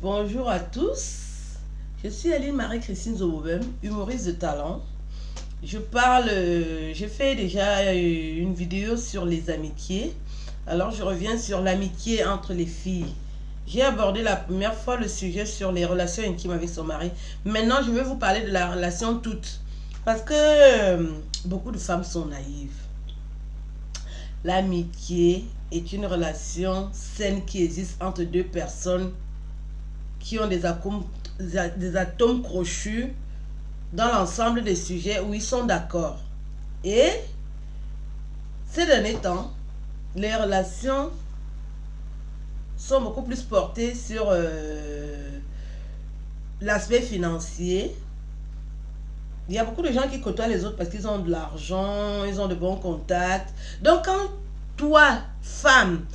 Bonjour à tous, je suis Aline Marie-Christine Zobobem, humoriste de talent. J'ai fait déjà une vidéo sur les amitiés. Alors je reviens sur l'amitié entre les filles. J'ai abordé la première fois le sujet sur les relations intimes avec son mari. Maintenant je vais vous parler de la relation toute. Parce que beaucoup de femmes sont naïves. L'amitié est une relation saine qui existe entre deux personnes qui ont des atomes crochus dans l'ensemble des sujets où ils sont d'accord. Et ces derniers temps, les relations sont beaucoup plus portées sur l'aspect financier. Il y a beaucoup de gens qui côtoient les autres parce qu'ils ont de l'argent, ils ont de bons contacts. Donc quand toi, femme,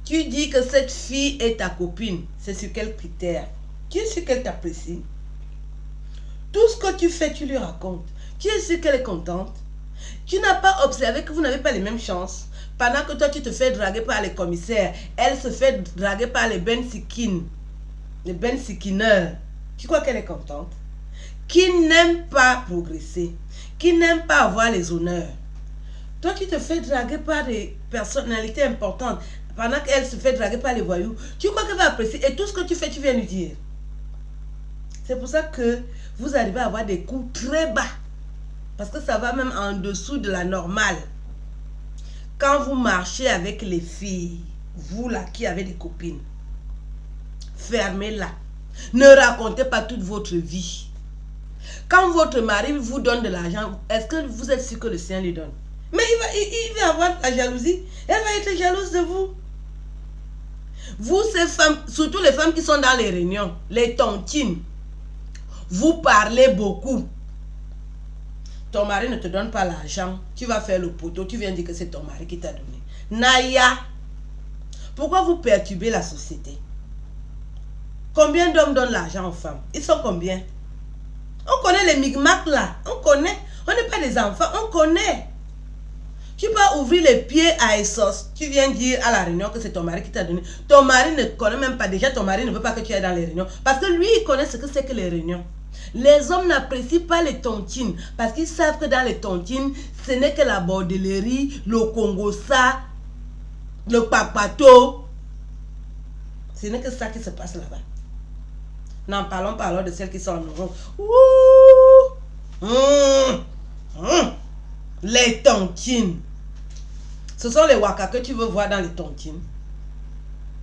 tu dis que cette fille est ta copine, c'est sur quel critère? Tu es sûr qu'elle t'apprécie? Tout ce que tu fais, tu lui racontes. Tu es sûr qu'elle est contente? Tu n'as pas observé que vous n'avez pas les mêmes chances? Pendant que toi, tu te fais draguer par les commissaires, elle se fait draguer par les bensikines, les bensikineurs. Tu crois qu'elle est contente? Qui n'aime pas progresser, qui n'aime pas avoir les honneurs. Toi, tu te fais draguer par des personnalités importantes, pendant qu'elle se fait draguer par les voyous. Tu crois qu'elle va apprécier? Et tout ce que tu fais, tu viens lui dire. C'est pour ça que vous arrivez à avoir des coups très bas. Parce que ça va même en dessous de la normale. Quand vous marchez avec les filles, vous là qui avez des copines, fermez-la. Ne racontez pas toute votre vie. Quand votre mari vous donne de l'argent, est-ce que vous êtes sûr que le sien lui donne? Mais il va avoir la jalousie. Elle va être jalouse de vous. Vous, ces femmes, surtout les femmes qui sont dans les réunions, les tontines, vous parlez beaucoup. Ton mari ne te donne pas l'argent. Tu vas faire le poteau. Tu viens dire que c'est ton mari qui t'a donné. Naya, pourquoi vous perturbez la société? Combien d'hommes donnent l'argent aux femmes? Ils sont combien? On connaît les micmacs là. On connaît. On n'est pas des enfants. On connaît. Tu peux ouvrir les pieds à Essos. Tu viens dire à la réunion que c'est ton mari qui t'a donné. Ton mari ne connaît même pas. Déjà, ton mari ne veut pas que tu ailles dans les réunions. Parce que lui, il connaît ce que c'est que les réunions. Les hommes n'apprécient pas les tontines. Parce qu'ils savent que dans les tontines, ce n'est que la bordellerie, le congossa, le papato. Ce n'est que ça qui se passe là-bas. N'en parlons pas alors de celles qui sont en euros. Les tontines. Ce sont les wakas que tu veux voir dans les tontines.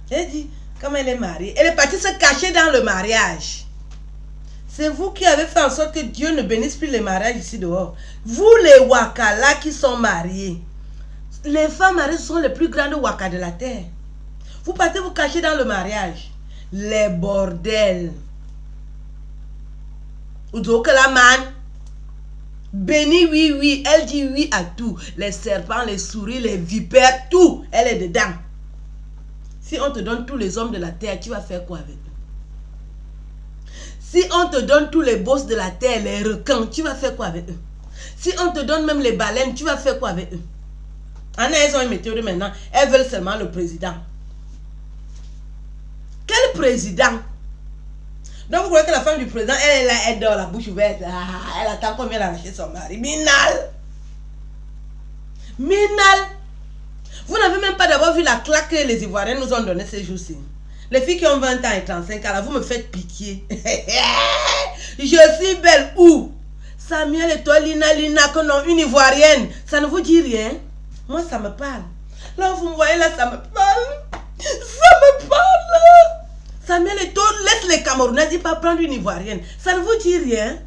J'ai dit, comme elle est mariée, elle est partie se cacher dans le mariage. C'est vous qui avez fait en sorte que Dieu ne bénisse plus les mariages ici dehors. Vous les wakas là qui sont mariés. Les femmes mariées sont les plus grandes wakas de la terre. Vous partez vous cacher dans le mariage. Les bordels. Oudokelaman. Béni, oui, oui. Elle dit oui à tout. Les serpents, les souris, les vipères, tout. Elle est dedans. Si on te donne tous les hommes de la terre, tu vas faire quoi avec eux? Si on te donne tous les bosses de la terre, les requins, tu vas faire quoi avec eux? Si on te donne même les baleines, tu vas faire quoi avec eux? Elles ont une météo maintenant. Elles veulent seulement le président. Quel président? Donc vous voyez que la femme du président, elle est là, elle dort la bouche ouverte. Elle attend qu'on vienne arracher son mari. Minal! Minal! Vous n'avez même pas d'abord vu la claque que les Ivoiriens nous ont donnée ces jours-ci. Les filles qui ont 20 ans et 35 ans, là, vous me faites piquer. Je suis belle où? Samuel et toi, Lina, que non, une Ivoirienne. Ça ne vous dit rien? Moi, ça me parle. Là, vous me voyez, là, ça me parle. Ça me parle. Samuel Eto'o, laisse les Camerounais, dis pas prendre une Ivoirienne. Ça ne vous dit rien?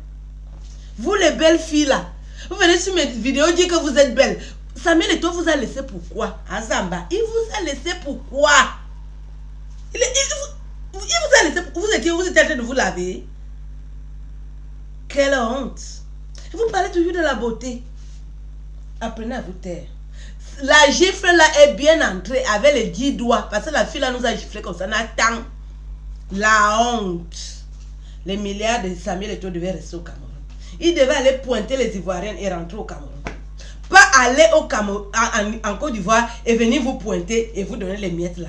Vous les belles filles là, vous venez sur mes vidéos dire que vous êtes belles. Samuel Eto'o vous a laissé pourquoi? Azamba, il vous a laissé pourquoi? Il vous a laissé, vous étiez en train de vous laver. Quelle honte. Vous parlez toujours de la beauté. Apprenez à vous taire. La gifle là est bien entrée avec les 10 doigts. Parce que la fille là nous a giflé comme ça. Nathan. La honte. Les milliards de Samuel Eto'o devaient rester au Cameroun. Il devait aller pointer les Ivoiriennes et rentrer au Cameroun. Pas aller au Cameroun, en Côte d'Ivoire et venir vous pointer et vous donner les miettes là.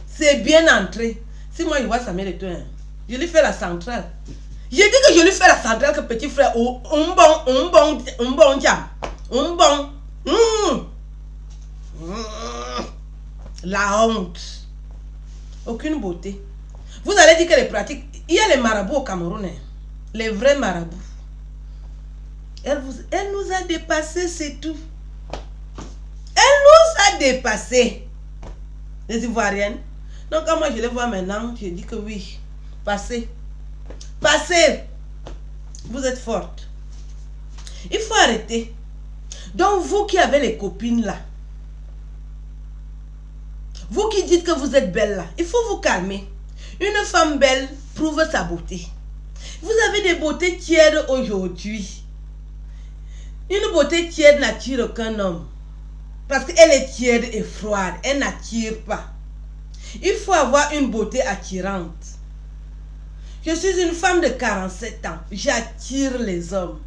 C'est bien entré. Si moi je vois Samuel Eto'o, je lui fais la centrale. J'ai dit que je lui fais la centrale que petit frère, la honte. Aucune beauté. Vous allez dire que les pratiques, il y a les marabouts au Cameroun, hein, les vrais marabouts. Elle nous a dépassé, c'est tout. Elle nous a dépassé. Les Ivoiriennes. Donc quand moi je les vois maintenant, je dis que oui. Passez. Passez. Vous êtes forte. Il faut arrêter. Donc vous qui avez les copines là, vous qui dites que vous êtes belle là, il faut vous calmer. Une femme belle prouve sa beauté. Vous avez des beautés tièdes aujourd'hui. Une beauté tiède n'attire aucun homme. Parce qu'elle est tiède et froide. Elle n'attire pas. Il faut avoir une beauté attirante. Je suis une femme de 47 ans. J'attire les hommes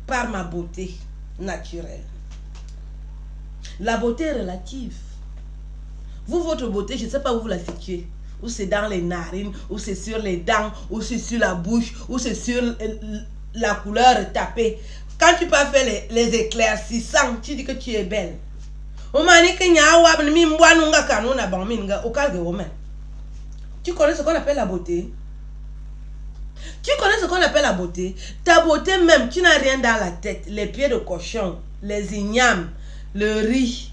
par ma beauté naturelle. La beauté est relative. Vous, votre beauté, je ne sais pas où vous la situez. Ou c'est dans les narines, ou c'est sur les dents, ou c'est sur la bouche, ou c'est sur la couleur tapée. Quand tu peux faire les éclaircissants, tu dis que tu es belle. Tu connais ce qu'on appelle la beauté? Tu connais ce qu'on appelle la beauté? Ta beauté même, tu n'as rien dans la tête. Les pieds de cochon, les ignames, le riz,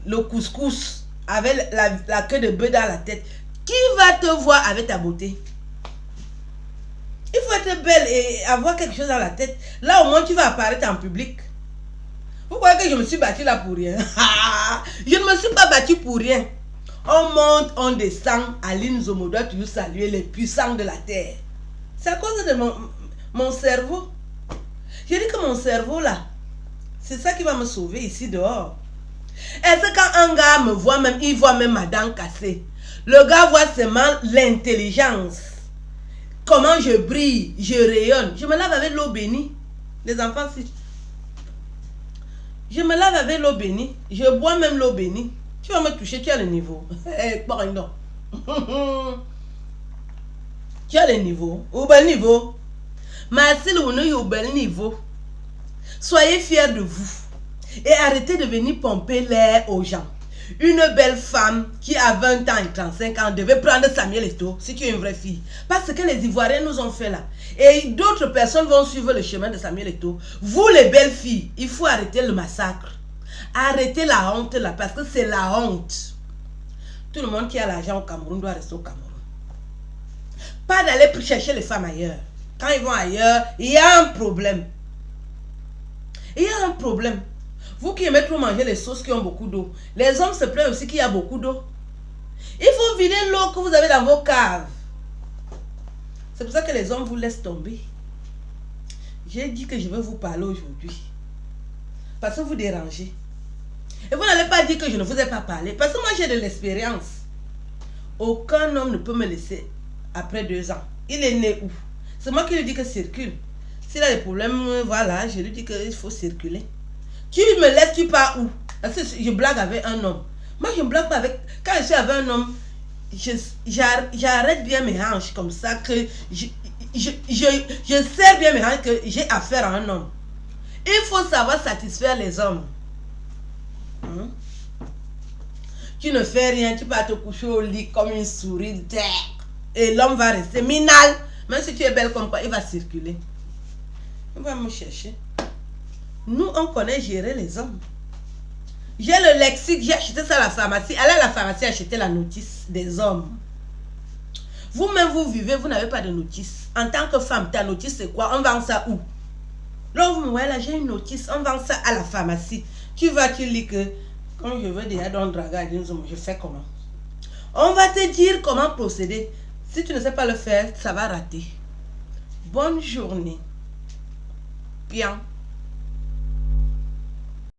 le couscous, avec la queue de bœuf dans la tête. Qui va te voir avec ta beauté? Il faut être belle et avoir quelque chose dans la tête. Là, au moins, tu vas apparaître en public. Vous croyez que je me suis battue là pour rien? Je ne me suis pas battue pour rien. On monte, on descend. Aline Zomo doit toujours saluer les puissants de la terre. C'est à cause de mon cerveau. J'ai dit que mon cerveau là, c'est ça qui va me sauver ici dehors. Est-ce que quand un gars me voit même, il voit même ma dent cassée? Le gars voit seulement l'intelligence. Comment je brille, je rayonne. Je me lave avec l'eau bénie. Les enfants, si. Je me lave avec l'eau bénie. Je bois même l'eau bénie. Tu vas me toucher, tu as le niveau. Pardon. Tu as le niveau. Au bel niveau. Marcel, vous n'avez au bel niveau. Soyez fiers de vous. Et arrêtez de venir pomper l'air aux gens. Une belle femme qui a 20 ans et 35 ans devait prendre Samuel Eto'o si tu es une vraie fille. Parce que les Ivoiriens nous ont fait là. Et d'autres personnes vont suivre le chemin de Samuel Eto'o. Vous les belles filles, il faut arrêter le massacre. Arrêtez la honte là parce que c'est la honte. Tout le monde qui a l'argent au Cameroun doit rester au Cameroun. Pas d'aller chercher les femmes ailleurs. Quand ils vont ailleurs, il y a un problème. Il y a un problème. Vous qui aimez trop manger les sauces qui ont beaucoup d'eau, les hommes se plaignent aussi qu'il y a beaucoup d'eau. Il faut vider l'eau que vous avez dans vos caves. C'est pour ça que les hommes vous laissent tomber. J'ai dit que je vais vous parler aujourd'hui. Parce que vous dérangez. Et vous n'allez pas dire que je ne vous ai pas parlé. Parce que moi j'ai de l'expérience. Aucun homme ne peut me laisser après 2 ans. Il est né où? C'est moi qui lui dis que circule. S'il a des problèmes, voilà, je lui dis qu'il faut circuler. Tu me laisses, tu pars où? Parce que je blague avec un homme. Moi, je ne blague pas avec... Quand je suis avec un homme, j'arrête bien mes hanches comme ça, que je serre bien mes hanches, que j'ai affaire à un homme. Il faut savoir satisfaire les hommes. Tu ne fais rien, tu vas te coucher au lit comme une souris. Et l'homme va rester minal. Même si tu es belle comme quoi, il va circuler. Il va me chercher. Nous, on connaît gérer les hommes. J'ai le lexique, j'ai acheté ça à la pharmacie. Allez à la pharmacie acheter la notice des hommes. Vous-même, vous vivez, vous n'avez pas de notice. En tant que femme, ta notice, c'est quoi? On vend ça où? Là, vous me voyez là, j'ai une notice. On vend ça à la pharmacie. Tu vas, tu lis que, comme je veux déjà dans le draga, je fais comment? On va te dire comment procéder. Si tu ne sais pas le faire, ça va rater. Bonne journée. Bien.